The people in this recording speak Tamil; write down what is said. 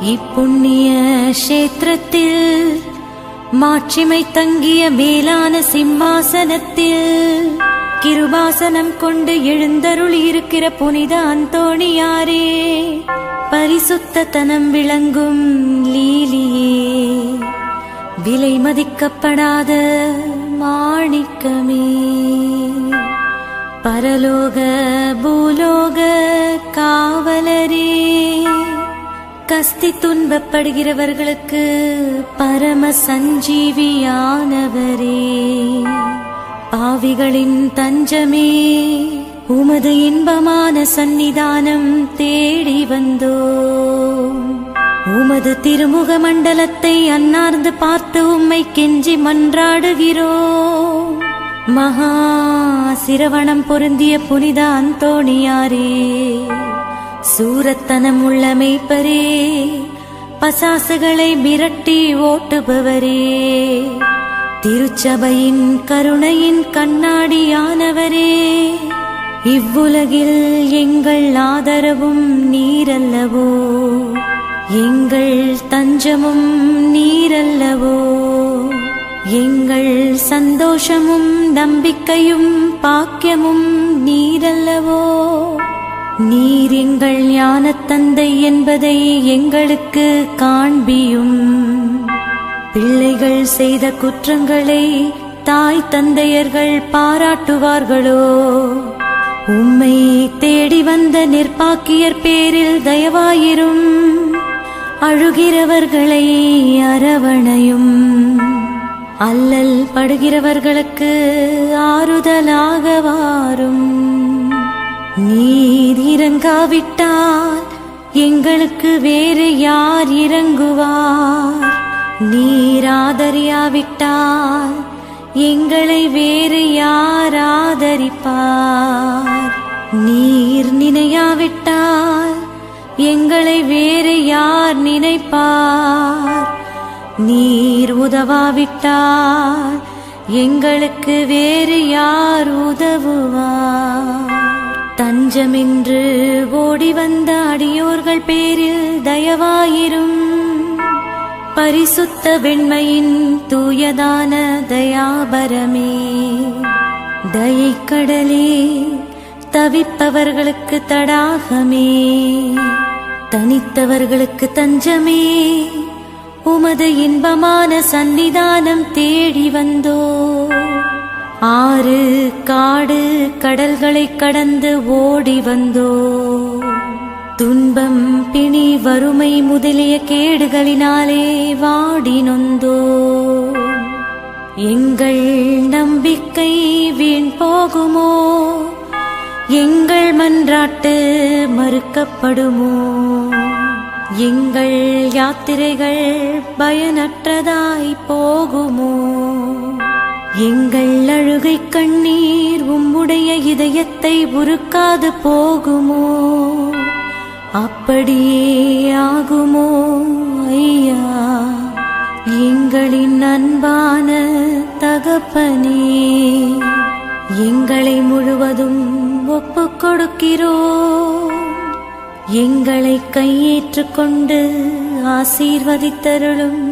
இப்புண்ணிய கஷேத்திரத்தில் மாட்சிமை தங்கிய மேலான சிம்மாசனத்தில் கிருபாசனம் கொண்டு எழுந்தருளி இருக்கிற புனித அந்தோணியாரே, பரிசுத்தத்தனம் விளங்கும் லீலியே, விலை மதிக்கப்படாத மாணிக்கமே, பரலோக பூலோக காவலரே, கஸ்தி துன்பப்படுகிறவர்களுக்கு பரம சஞ்சீவியானவரே, பாவிகளின் தஞ்சமே, உமது இன்பமான சந்நிதானம் தேடி வந்தோம். உமது திருமுக மண்டலத்தை அன்னார்ந்து பார்த்து உம்மை கெஞ்சி மன்றாடுகிறோம். மகா சிரவணம் பொருந்திய புனித அந்தோணியாரே, சூரத்தனம் உள்ள மேய்ப்பரே, பசாசுகளை மிரட்டி ஓட்டுபவரே, திருச்சபையின் கருணையின் கண்ணாடியானவரே, இவ்வுலகில் எங்கள் ஆதரவும் நீரல்லவோ, எங்கள் தஞ்சமும் நீரல்லவோ, எங்கள் சந்தோஷமும் நம்பிக்கையும் பாக்கியமும் நீரல்லவோ, நீர் எங்கள் ஞானத்தந்தை என்பதை எங்களுக்கு காண்பியும். பிள்ளைகள் செய்த குற்றங்களை தாய் தந்தையர்கள் பாராட்டுவார்களோ? உம்மை தேடி வந்த நிர்பாக்கியர் பேரில் தயவாயிரும். அழுகிறவர்களை அரவணையும். அல்லல் படுகிறவர்களுக்கு ஆறுதலாக வாரும். நீர் இறங்காவிட்டால் எங்களுக்கு வேறு யார் இறங்குவார்? நீர் ஆதரியாவிட்டால் எங்களை வேறு யார் ஆதரிப்பார்? நீர் நினையாவிட்டால் எங்களை வேறு யார் நினைப்பார்? நீர் உதவாவிட்டால் எங்களுக்கு வேறு யார் உதவுவார்? தஞ்சமென்று ஓடி வந்த அடியோர்கள் பேரில் தயவாயிரும். பரிசுத்த வெண்மையின் தூயதான தயாபரமே, தயைக்கடலே, தவிப்பவர்களுக்கு தடாகமே, தனித்தவர்களுக்கு தஞ்சமே, உமது இன்பமான சந்நிதானம் தேடி வந்தோ. ஆறு காடு கடல்களை கடந்து ஓடி வந்தோ. துன்பம் பிணி வறுமை முதலிய கேடுகளினாலே வாடி நொந்தோ. எங்கள் நம்பிக்கை வீண் போகுமோ? எங்கள் மன்றாட்டு மறுக்கப்படுமோ? எங்கள் யாத்திரைகள் பயனற்றதாய் போகுமோ? எங்கள் அழுகை கண்ணீர் உம்முடைய இதயத்தை உருக்காது போகுமோ? அப்படியே ஆகுமோ ஐயா, எங்களின் அன்பான தகப்பனே? எங்களை முழுவதும் ஒப்புக் கொடுக்கிறோம். எங்களை கையேற்றுக் கொண்டு ஆசீர்வதித்தருளும்.